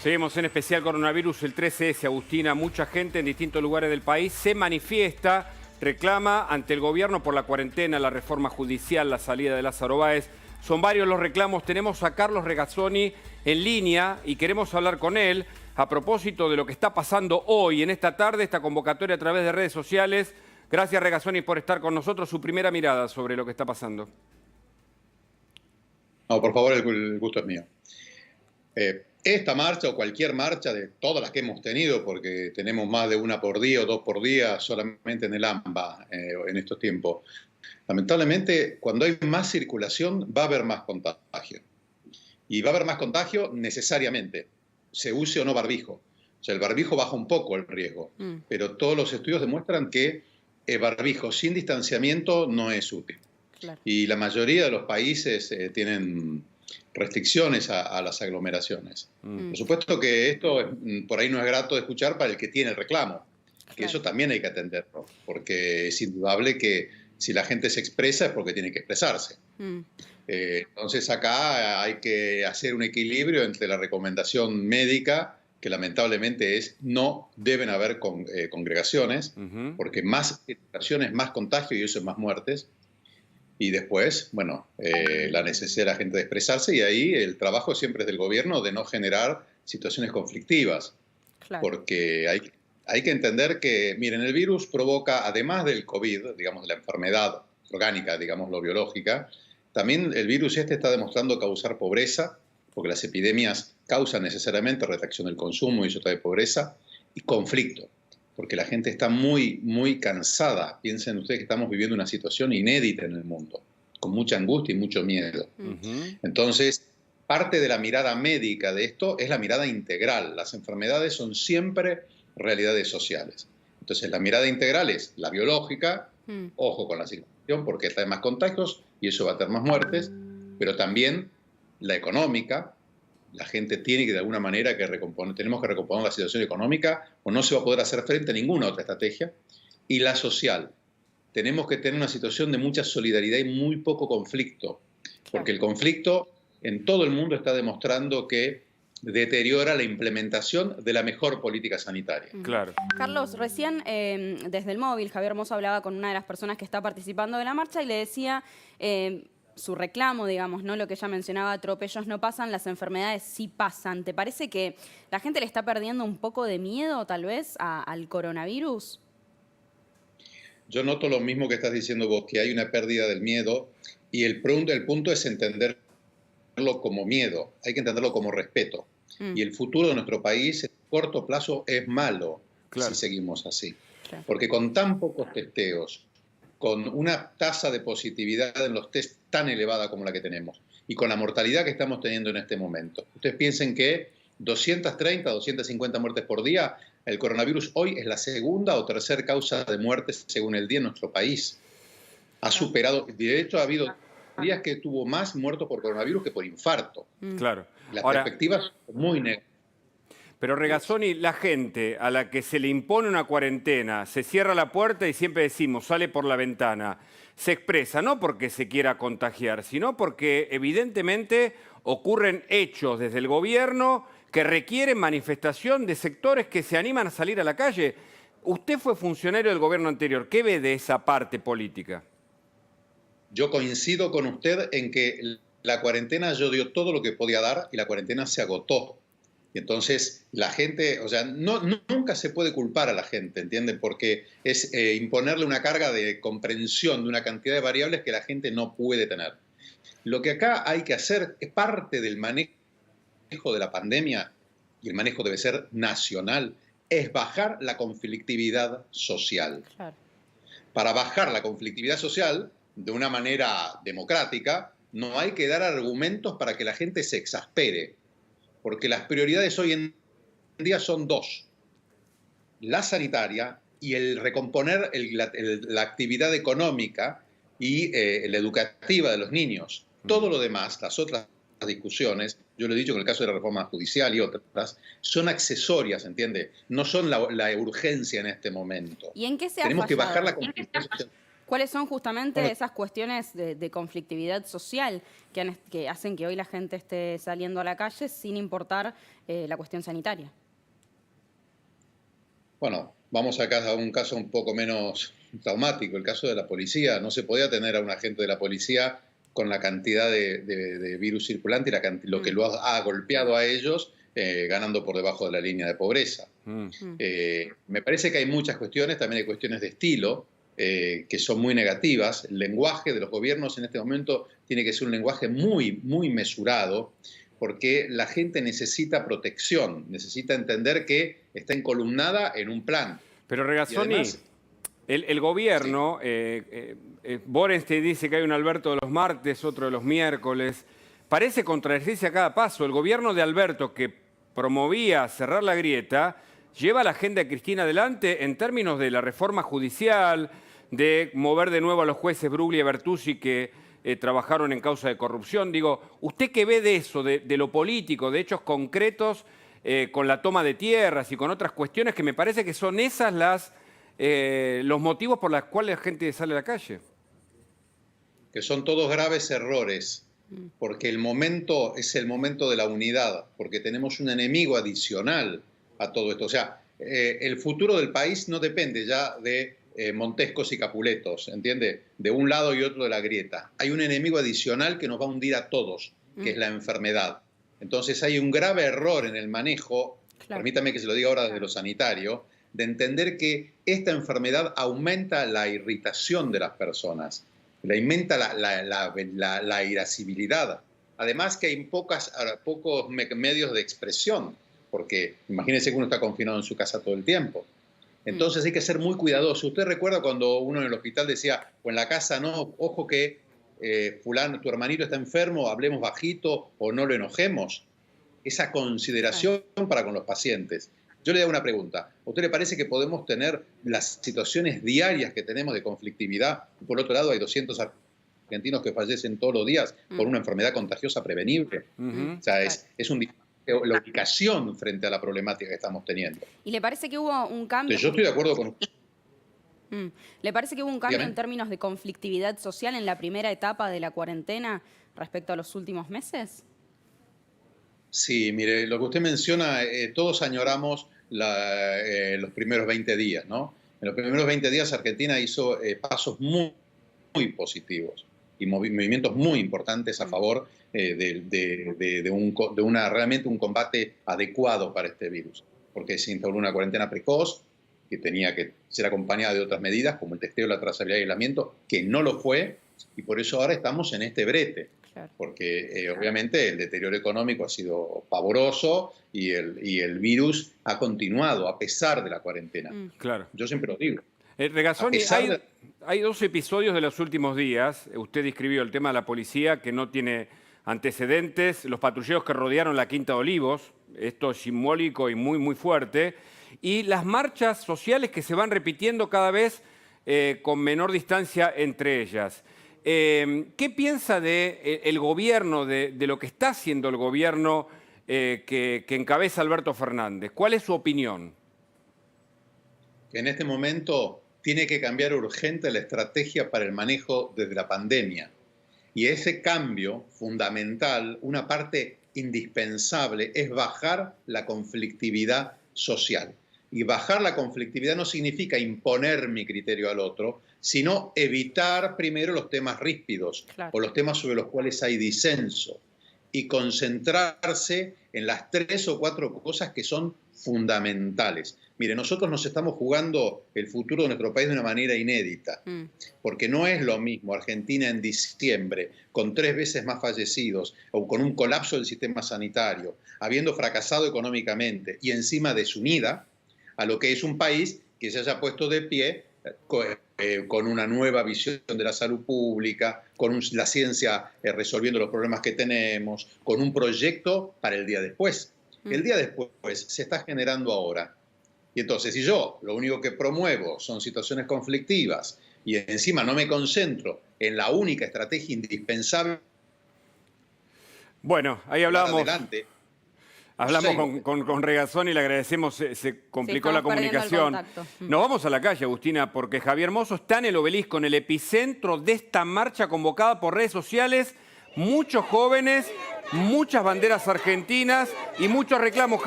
Seguimos en especial coronavirus el 13S, Agustina. Mucha gente en distintos lugares del país se manifiesta, reclama ante el gobierno por la cuarentena, la reforma judicial, la salida de Lázaro Báez. Son varios los reclamos. Tenemos a Carlos Regazzoni en línea y queremos hablar con él a propósito de lo que está pasando hoy, en esta tarde, esta convocatoria a través de redes sociales. Gracias, Regazzoni, por estar con nosotros. Su primera mirada sobre lo que está pasando. No, por favor, el gusto es mío. Esta marcha o cualquier marcha de todas las que hemos tenido, porque tenemos más de una por día o dos por día solamente en el AMBA en estos tiempos, lamentablemente cuando hay más circulación va a haber más contagio. Y va a haber más contagio necesariamente, se use o no barbijo. O sea, el barbijo baja un poco el riesgo, pero todos los estudios demuestran que el barbijo sin distanciamiento no es útil. Claro. Y la mayoría de los países tienen restricciones a las aglomeraciones. Por supuesto que esto por ahí no es grato de escuchar para el que tiene el reclamo, que eso también hay que atenderlo, porque es indudable que si la gente se expresa es porque tiene que expresarse. Entonces acá hay que hacer un equilibrio entre la recomendación médica, que lamentablemente es no deben haber congregaciones, porque más congregaciones, más contagio y eso es más muertes. Y después, bueno, la necesidad de la gente de expresarse, y ahí el trabajo siempre es del gobierno de no generar situaciones conflictivas. Claro. Porque hay que entender que, miren, el virus provoca, además del COVID, digamos, de la enfermedad orgánica, digamos, lo biológica, también el virus está demostrando causar pobreza, porque las epidemias causan necesariamente retracción del consumo y eso trae pobreza, y conflicto. Porque la gente está muy, muy cansada. Piensen ustedes que estamos viviendo una situación inédita en el mundo, con mucha angustia y mucho miedo. Entonces, parte de la mirada médica de esto es la mirada integral. Las enfermedades son siempre realidades sociales. Entonces, la mirada integral es la biológica, ojo con la circulación porque trae más contagios y eso va a tener más muertes, pero también la económica. La gente tiene que de alguna manera tenemos que recomponer la situación económica o no se va a poder hacer frente a ninguna otra estrategia. Y la social. Tenemos que tener una situación de mucha solidaridad y muy poco conflicto, porque el conflicto en todo el mundo está demostrando que deteriora la implementación de la mejor política sanitaria. Claro. Carlos, recién desde el móvil, Javier Mozo hablaba con una de las personas que está participando de la marcha y le decía... su reclamo, digamos, ¿no? Lo que ella mencionaba, atropellos no pasan, las enfermedades sí pasan. ¿Te parece que la gente le está perdiendo un poco de miedo, tal vez, al coronavirus? Yo noto lo mismo que estás diciendo vos, que hay una pérdida del miedo y el punto es entenderlo como miedo, hay que entenderlo como respeto. Y el futuro de nuestro país, en corto plazo, es malo si seguimos así. Claro. Porque con tan pocos testeos, con una tasa de positividad en los test tan elevada como la que tenemos y con la mortalidad que estamos teniendo en este momento. Ustedes piensen que 230, 250 muertes por día, el coronavirus hoy es la segunda o tercera causa de muertes según el día en nuestro país. Ha superado, de hecho ha habido días que tuvo más muertos por coronavirus que por infarto. Claro. Las perspectivas son muy negativas. Pero Regazzoni, la gente a la que se le impone una cuarentena, se cierra la puerta y siempre decimos, sale por la ventana, se expresa no porque se quiera contagiar, sino porque evidentemente ocurren hechos desde el gobierno que requieren manifestación de sectores que se animan a salir a la calle. Usted fue funcionario del gobierno anterior, ¿qué ve de esa parte política? Yo coincido con usted en que la cuarentena yo dio todo lo que podía dar y la cuarentena se agotó. Y entonces la gente, o sea, nunca se puede culpar a la gente, ¿entienden? Porque es imponerle una carga de comprensión de una cantidad de variables que la gente no puede tener. Lo que acá hay que hacer es parte del manejo de la pandemia, y el manejo debe ser nacional, es bajar la conflictividad social. Claro. Para bajar la conflictividad social de una manera democrática, no hay que dar argumentos para que la gente se exaspere. Porque las prioridades hoy en día son dos. La sanitaria y el recomponer la actividad económica y la educativa de los niños. Todo lo demás, las otras discusiones, yo lo he dicho en el caso de la reforma judicial y otras, son accesorias, ¿entiende? No son la urgencia en este momento. ¿Y en qué se ha Tenemos fallado? que bajar la conflictividad social. ¿Cuáles son justamente Bueno, esas cuestiones de conflictividad social que hacen que hoy la gente esté saliendo a la calle sin importar la cuestión sanitaria? Bueno, vamos acá a un caso un poco menos traumático, el caso de la policía. No se podía tener a un agente de la policía con la cantidad de virus circulante y lo que lo ha golpeado a ellos, ganando por debajo de la línea de pobreza. Mm. Me parece que hay muchas cuestiones, también hay cuestiones de estilo, que son muy negativas. El lenguaje de los gobiernos en este momento tiene que ser un lenguaje muy, muy mesurado, porque la gente necesita protección, necesita entender que está encolumnada en un plan. Pero Y Regazzoni, además, el gobierno, Borenstein dice que hay un Alberto de los martes, otro de los miércoles. Parece contradecirse a cada paso. El gobierno de Alberto, que promovía cerrar la grieta, lleva la agenda de Cristina adelante en términos de la reforma judicial, de mover de nuevo a los jueces Bruglia y Bertuzzi que trabajaron en causa de corrupción. Digo, ¿usted qué ve de eso, de lo político, de hechos concretos, con la toma de tierras y con otras cuestiones que me parece que son esas los motivos por los cuales la gente sale a la calle? que son todos graves errores, porque el momento es el momento de la unidad, porque tenemos un enemigo adicional a todo esto. O sea, el futuro del país no depende ya de Montescos y Capuletos, ¿entiende? De un lado y otro de la grieta. Hay un enemigo adicional que nos va a hundir a todos, que es la enfermedad. Entonces hay un grave error en el manejo, Claro. permítame que se lo diga ahora desde lo sanitario, de entender que esta enfermedad aumenta la irritación de las personas, aumenta la irascibilidad. Además que hay pocos medios de expresión, porque imagínense que uno está confinado en su casa todo el tiempo. Entonces hay que ser muy cuidadoso. ¿Usted recuerda cuando uno en el hospital decía, o en la casa, no, ojo que fulano, tu hermanito está enfermo, hablemos bajito o no lo enojemos? Esa consideración para con los pacientes. Yo le hago una pregunta. ¿A usted le parece que podemos tener las situaciones diarias que tenemos de conflictividad? Por otro lado, hay 200 argentinos que fallecen todos los días por una enfermedad contagiosa prevenible. O sea, es la ubicación frente a la problemática que estamos teniendo. ¿Y le parece que hubo un cambio? Entonces, yo estoy de acuerdo con usted. ¿Le parece que hubo un cambio Dígame. en términos de conflictividad social en la primera etapa de la cuarentena respecto a los últimos meses? Sí, mire, lo que usted menciona, todos añoramos los primeros 20 días, ¿no? En los primeros 20 días Argentina hizo pasos muy, muy positivos y movimientos muy importantes a favor realmente un combate adecuado para este virus, porque se instauró una cuarentena precoz que tenía que ser acompañada de otras medidas como el testeo, la trazabilidad y el aislamiento, que no lo fue, y por eso ahora estamos en este brete. Claro. Porque obviamente el deterioro económico ha sido pavoroso y el virus ha continuado a pesar de la cuarentena. Claro. Yo siempre lo digo. Regazzoni, A pesar hay dos episodios de los últimos días. Usted describió el tema de la policía, que no tiene antecedentes, los patrulleros que rodearon la Quinta de Olivos, esto es simbólico y muy, muy fuerte, y las marchas sociales que se van repitiendo cada vez con menor distancia entre ellas. ¿Qué piensa del gobierno, de lo que está haciendo el gobierno que encabeza Alberto Fernández? ¿Cuál es su opinión? Que en este momento tiene que cambiar urgente la estrategia para el manejo desde la pandemia. Y ese cambio fundamental, una parte indispensable, es bajar la conflictividad social. Y bajar la conflictividad no significa imponer mi criterio al otro, sino evitar primero los temas ríspidos, Claro. o los temas sobre los cuales hay disenso, y concentrarse en las 3 o 4 cosas que son fundamentales. Mire, nosotros nos estamos jugando el futuro de nuestro país de una manera inédita, porque no es lo mismo Argentina en diciembre, con 3 veces más fallecidos, o con un colapso del sistema sanitario, habiendo fracasado económicamente y encima desunida, a lo que es un país que se haya puesto de pie con una nueva visión de la salud pública, con la ciencia resolviendo los problemas que tenemos, con un proyecto para el día después. El día después se está generando ahora. Y entonces, si yo lo único que promuevo son situaciones conflictivas y encima no me concentro en la única estrategia indispensable Bueno, ahí hablábamos. adelante, Hablamos Sí. con Regazzoni y le agradecemos, se complicó la estamos perdiendo el comunicación. contacto. Nos vamos a la calle, Agustina, porque Javier Mozo está en el Obelisco, en el epicentro de esta marcha convocada por redes sociales. Muchos jóvenes, muchas banderas argentinas y muchos reclamos, Javier.